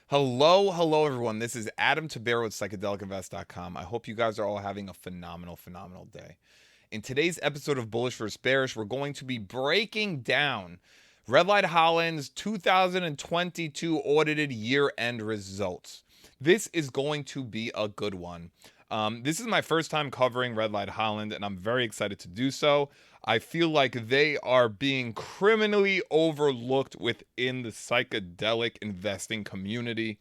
Hello everyone. This is Adam Tabera with psychedelicinvest.com. I hope you guys are all having a phenomenal day. In today's episode of Bullish vs. Bearish, we're going to be breaking down Red Light Holland's 2022 audited year-end results. This is going to be a good one. This is my first time covering Red Light Holland, and I'm very excited to do so. I feel like they are being criminally overlooked within the psychedelic investing community.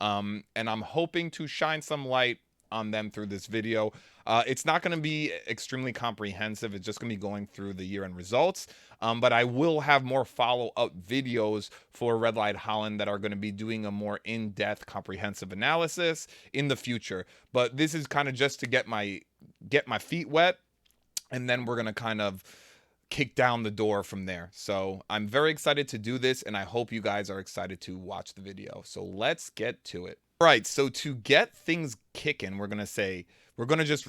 And I'm hoping to shine some light on them through this video. It's not going to be extremely comprehensive. It's just going to be going through the year-end results. But I will have more follow-up videos for Red Light Holland that are going to be doing a more in-depth, comprehensive analysis in the future. But this is kind of just to get my feet wet, and then we're going to kind of kick down the door from there. So I'm very excited to do this, and I hope you guys are excited to watch the video. So let's get to it. All right, so to get things kicking, we're gonna just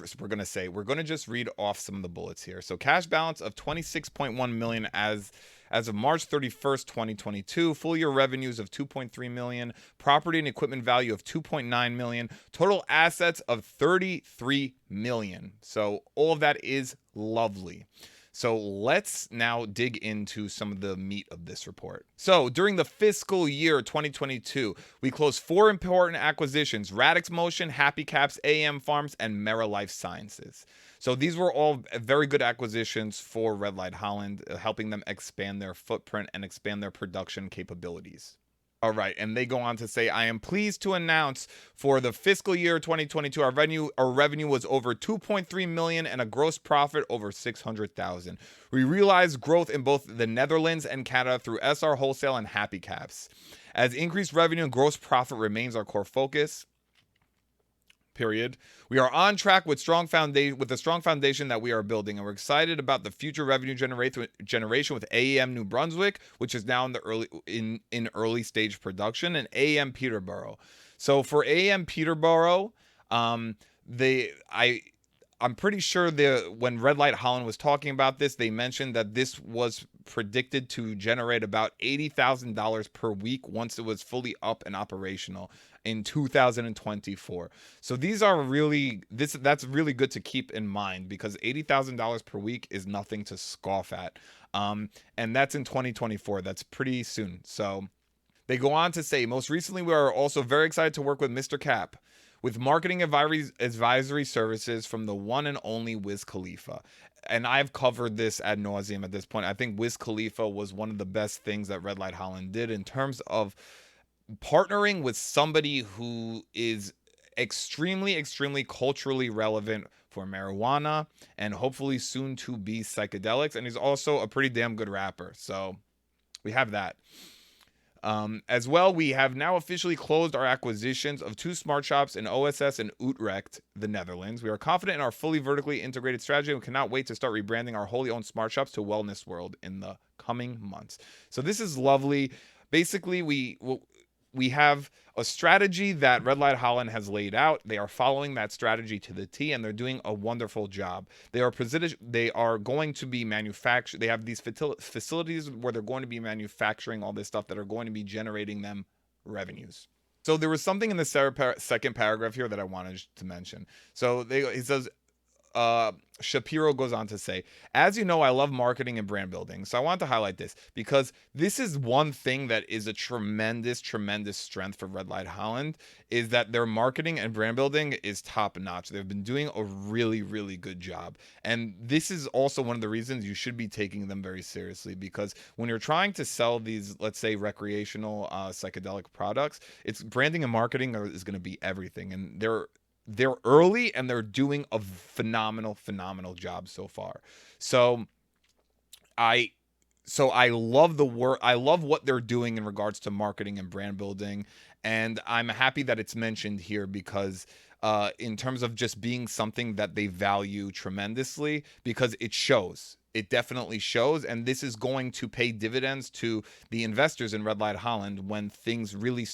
read off some of the bullets here. So cash balance of 26.1 million as of March 31st, 2022, full year revenues of 2.3 million, property and equipment value of 2.9 million, total assets of 33 million. So all of that is lovely. So let's now dig into some of the meat of this report. So during the fiscal year 2022, we closed 4 important acquisitions: Radix Motion, Happy Caps, AM Farms, and Mera Life Sciences. So these were all very good acquisitions for Red Light Holland, helping them expand their footprint and expand their production capabilities. All right, and they go on to say, I am pleased to announce for the fiscal year 2022, our revenue was over 2.3 million and a gross profit over 600,000. We realized growth in both the Netherlands and Canada through SR Wholesale and Happy Caps. As increased revenue and gross profit remains our core focus. Period. We are on track with the strong foundation that we are building, and we're excited about the future revenue generation with AEM New Brunswick, which is now in the early stage production, and AEM Peterborough. So for AEM Peterborough, I'm pretty sure when Red Light Holland was talking about this, they mentioned that this was predicted to generate about $80,000 per week once it was fully up and operational in 2024. So these are that's really good to keep in mind, because $80,000 per week is nothing to scoff at. And that's in 2024. That's pretty soon. So they go on to say, most recently, we are also very excited to work with Mr. Cap with marketing advisory services from the one and only Wiz Khalifa. And I've covered this ad nauseum at this point. I think Wiz Khalifa was one of the best things that Red Light Holland did in terms of partnering with somebody who is extremely culturally relevant for marijuana and hopefully soon to be psychedelics. And he's also a pretty damn good rapper. So we have that. As well, we have now officially closed our acquisitions of 2 smart shops in OSS and Utrecht, the Netherlands. We are confident in our fully vertically integrated strategy and cannot wait to start rebranding our wholly owned smart shops to Wellness World in the coming months. So this is lovely. Basically, we have a strategy that Red Light Holland has laid out. They are following that strategy to the T, and they're doing a wonderful job. They are going to be manufactured. They have these facilities where they're going to be manufacturing all this stuff that are going to be generating them revenues. So there was something in the second paragraph here that I wanted to mention. So he says, Shapiro goes on to say, as you know, I love marketing and brand building. So I want to highlight this because this is one thing that is a tremendous strength for Red Light Holland, is that their marketing and brand building is top notch. They've been doing a really good job. And this is also one of the reasons you should be taking them very seriously, because when you're trying to sell these, let's say, recreational psychedelic products, it's branding and marketing is going to be everything. And they're early and they're doing a phenomenal job so far. So I love the work. I love what they're doing in regards to marketing and brand building. And I'm happy that it's mentioned here because in terms of just being something that they value tremendously, because it shows. It definitely shows, and this is going to pay dividends to the investors in Red Light Holland when things really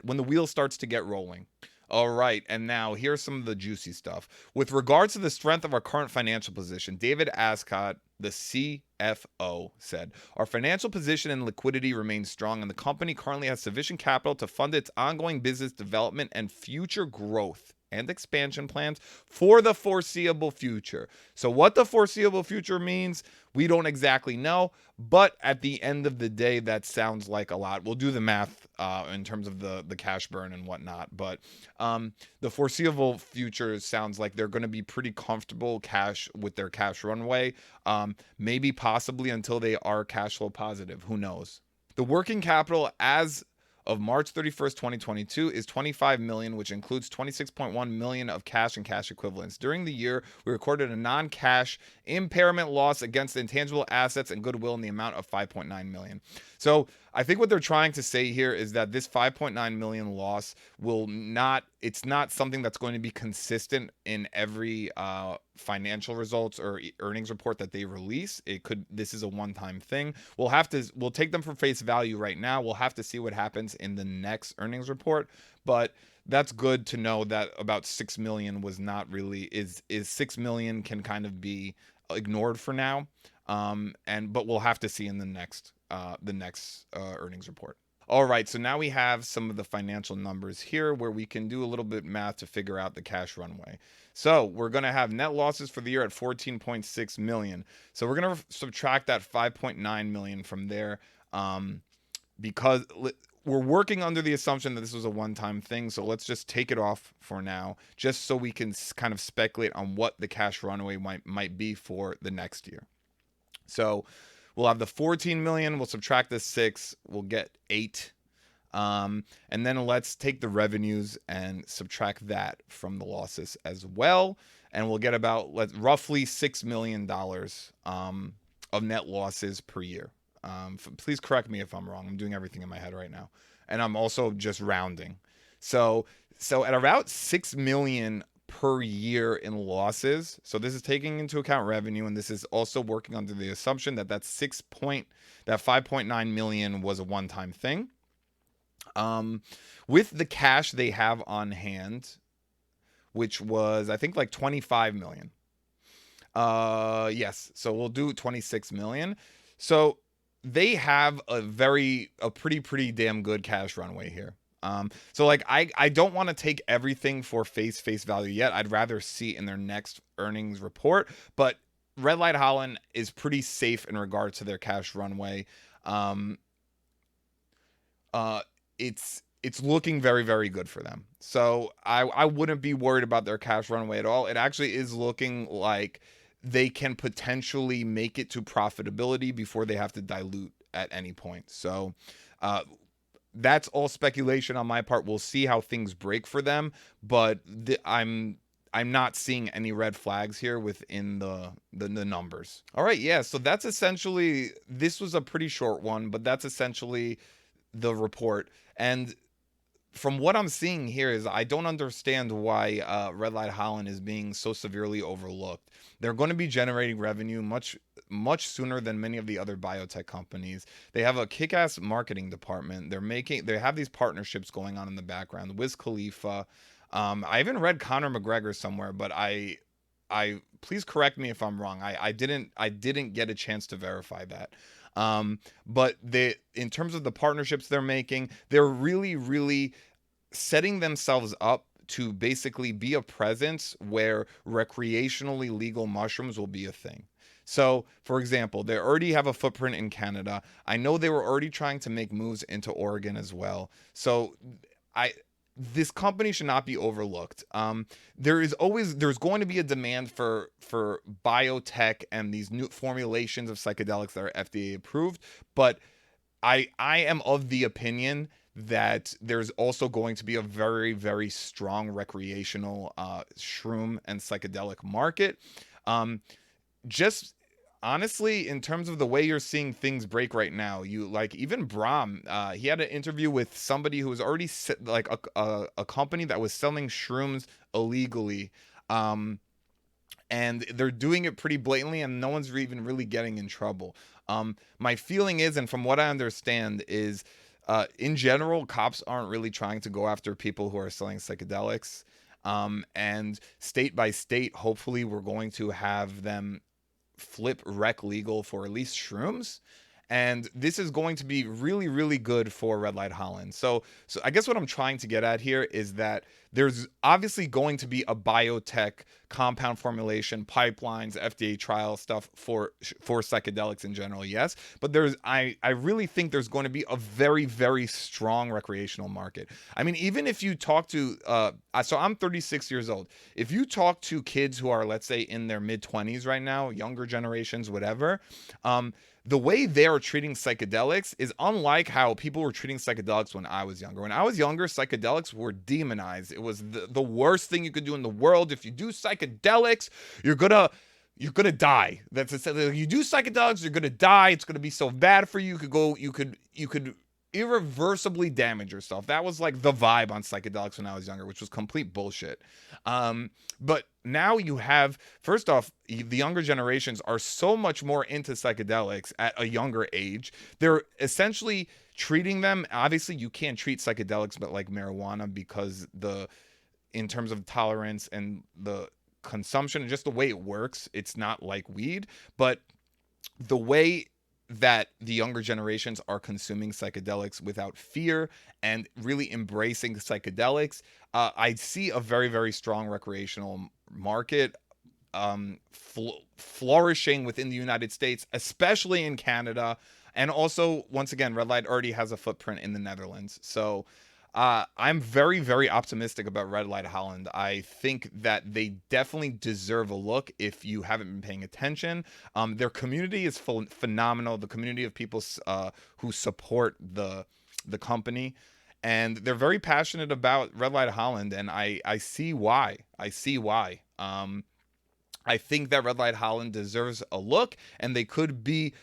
when the wheel starts to get rolling. All right, and now here's some of the juicy stuff. With regards to the strength of our current financial position, David Ascott The CFO said, "Our financial position and liquidity remains strong, and the company currently has sufficient capital to fund its ongoing business development and future growth and expansion plans for the foreseeable future." So what the foreseeable future means, we don't exactly know, but at the end of the day, that sounds like a lot. We'll do the math in terms of the cash burn and whatnot, but the foreseeable future sounds like they're going to be pretty comfortable cash with their cash runway, maybe possibly until they are cash flow positive. Who knows? The working capital as of March 31st, 2022 is $25 million, which includes $26.1 million of cash and cash equivalents. During the year, we recorded a non-cash impairment loss against intangible assets and goodwill in the amount of $5.9 million. So I think what they're trying to say here is that this $5.9 million loss it's not something that's going to be consistent in every financial results or earnings report that they release. This is a one-time thing. We'll take them for face value right now. We'll have to see what happens in the next earnings report, but that's good to know that about 6 million was not really is 6 million can kind of be ignored for now. But we'll have to see in the next earnings report. All right, so now we have some of the financial numbers here where we can do a little bit math to figure out the cash runway. So we're going to have net losses for the year at 14.6 million. So we're going to subtract that 5.9 million from there, because we're working under the assumption that this was a one-time thing. So let's just take it off for now, just so we can kind of speculate on what the cash runway might be for the next year. So we'll have the 14 million, we'll subtract the 6, we'll get 8. And then let's take the revenues and subtract that from the losses as well. And we'll get about roughly $6 million of net losses per year. Please correct me if I'm wrong. I'm doing everything in my head right now. And I'm also just rounding. So at about 6 million per year in losses. So this is taking into account revenue, and this is also working under the assumption that that 5.9 million was a one-time thing. With the cash they have on hand, which was I think like 25 million. Yes, so we'll do 26 million. So they have a pretty damn good cash runway here. So like I don't want to take everything for face value yet. I'd rather see in their next earnings report, but Red Light Holland is pretty safe in regards to their cash runway. It's looking very good for them. So I wouldn't be worried about their cash runway at all. It actually is looking like they can potentially make it to profitability before they have to dilute at any point. So that's all speculation on my part. We'll see how things break for them, but I'm not seeing any red flags here within the numbers. All right, yeah, so that's essentially, this was a pretty short one, but that's essentially the report. And from what I'm seeing here is I don't understand why Red Light Holland is being so severely overlooked. They're going to be generating revenue much sooner than many of the other biotech companies. They have a kick-ass marketing department. They have these partnerships going on in the background. Wiz Khalifa. I even read Conor McGregor somewhere, but I please correct me if I'm wrong. I didn't get a chance to verify that. But in terms of the partnerships they're making, they're really setting themselves up to basically be a presence where recreationally legal mushrooms will be a thing. So, for example, they already have a footprint in Canada. I know they were already trying to make moves into Oregon as well. So, this company should not be overlooked. There's going to be a demand for biotech and these new formulations of psychedelics that are FDA approved, but I am of the opinion that there's also going to be a very strong recreational shroom and psychedelic market. Just honestly, in terms of the way you're seeing things break right now, you like even Brahm, he had an interview with somebody who was already like a company that was selling shrooms illegally, and they're doing it pretty blatantly, and no one's even really getting in trouble. My feeling is, and from what I understand, is in general, cops aren't really trying to go after people who are selling psychedelics, and state by state, hopefully, we're going to have them flip rec legal for at least shrooms. And this is going to be really, really good for Red Light Holland. So I guess what I'm trying to get at here is that there's obviously going to be a biotech compound formulation, pipelines, FDA trial stuff for psychedelics in general, yes. But I really think there's going to be a very, very strong recreational market. I mean, even if you talk to so I'm 36 years old. If you talk to kids who are, let's say, in their mid 20s right now, younger generations, whatever, the way they are treating psychedelics is unlike how people were treating psychedelics when I was younger. When I was younger, psychedelics were demonized. It was the worst thing you could do in the world. If you do psychedelics, you're gonna die. That's it. You do psychedelics, you're gonna die. It's gonna be so bad for you. You could irreversibly damage yourself. That was like the vibe on psychedelics when I was younger, which was complete bullshit. But now you have, first off, the younger generations are so much more into psychedelics at a younger age. They're essentially treating them. Obviously, you can't treat psychedelics but like marijuana, because in terms of tolerance and the consumption and just the way it works, it's not like weed. But the way that the younger generations are consuming psychedelics without fear and really embracing psychedelics, I see a very, very strong recreational market flourishing within the United States, especially in Canada. And also, once again, Red Light already has a footprint in the Netherlands. So I'm very, very optimistic about Red Light Holland. I think that they definitely deserve a look if you haven't been paying attention. Their community is phenomenal. The community of people who support the company. And they're very passionate about Red Light Holland, and I see why. I see why. I think that Red Light Holland deserves a look, and they could be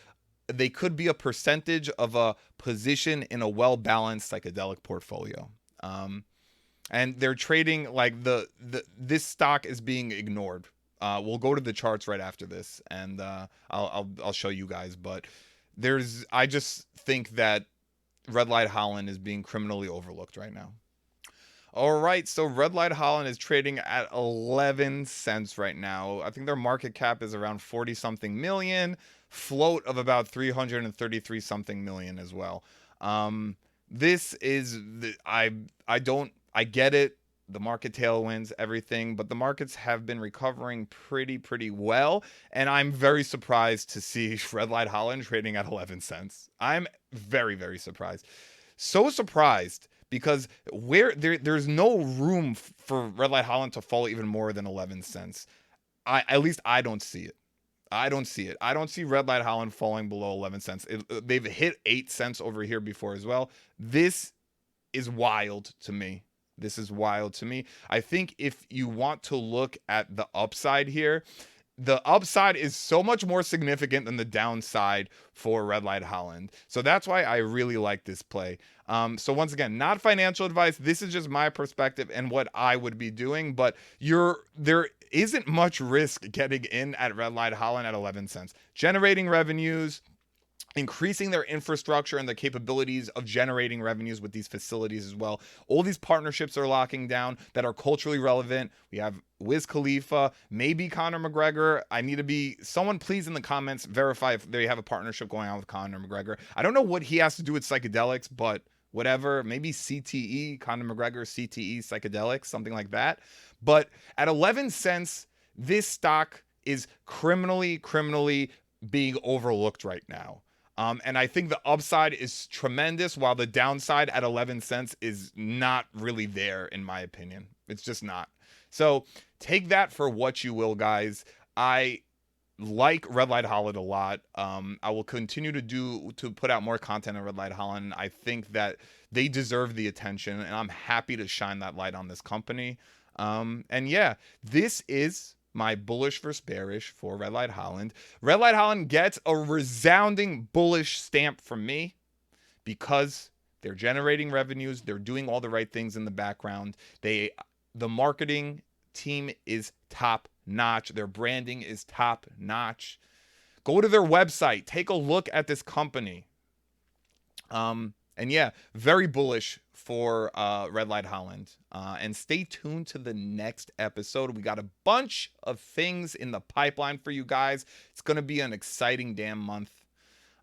a percentage of a position in a well-balanced psychedelic portfolio. And they're trading like this stock is being ignored. We'll go to the charts right after this, and I'll show you guys. But I just think that Red Light Holland is being criminally overlooked right now. All right, so Red Light Holland is trading at 11 cents right now. I think their market cap is around 40 something million, float of about 333 something million as well. This is I get it. The market tailwinds, everything, but the markets have been recovering pretty well, and I'm very surprised to see Red Light Holland trading at 11 cents. I'm very, very surprised. So surprised because there's no room for Red Light Holland to fall even more than 11 cents. At least I don't see it. I don't see it. I don't see Red Light Holland falling below 11 cents. They've hit 8 cents over here before as well. This is wild to me. This is wild to me. I think if you want to look at the upside here, the upside is so much more significant than the downside for Red Light Holland. So that's why I really like this play. So once again, not financial advice. This is just my perspective and what I would be doing. But there isn't much risk getting in at Red Light Holland at 11 cents. Generating revenues, increasing their infrastructure and the capabilities of generating revenues with these facilities as well. All these partnerships are locking down that are culturally relevant. We have Wiz Khalifa, maybe Conor McGregor. I need to be someone, please, in the comments, verify if they have a partnership going on with Conor McGregor. I don't know what he has to do with psychedelics, but whatever, maybe CTE, Conor McGregor, CTE, psychedelics, something like that. But at 11 cents, this stock is criminally being overlooked right now. And I think the upside is tremendous, while the downside at 11 cents is not really there, in my opinion. It's just not. So take that for what you will, guys. I like Red Light Holland a lot. I will continue to put out more content on Red Light Holland. I think that they deserve the attention, and I'm happy to shine that light on this company. And yeah, this is my bullish versus bearish for Red Light Holland. Red Light Holland gets a resounding bullish stamp from me because they're generating revenues. They're doing all the right things in the background. The marketing team is top notch. Their branding is top notch. Go to their website. Take a look at this company. And yeah, very bullish for Red Light Holland. And stay tuned to the next episode. We got a bunch of things in the pipeline for you guys. It's going to be an exciting damn month.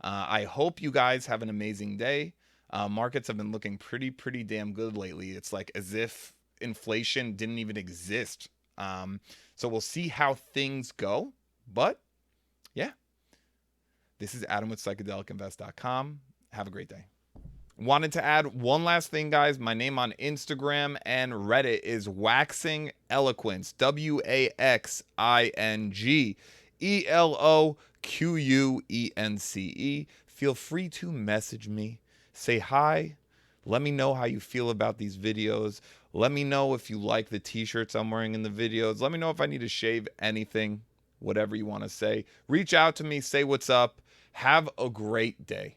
I hope you guys have an amazing day. Markets have been looking pretty damn good lately. It's like as if inflation didn't even exist. So we'll see how things go. But yeah, this is Adam with psychedelicinvest.com. Have a great day. Wanted to add one last thing, guys. My name on Instagram and Reddit is Waxing Eloquence. WAXINGELOQUENCE. Feel free to message me. Say hi. Let me know how you feel about these videos. Let me know if you like the t-shirts I'm wearing in the videos. Let me know if I need to shave anything, whatever you want to say. Reach out to me. Say what's up. Have a great day.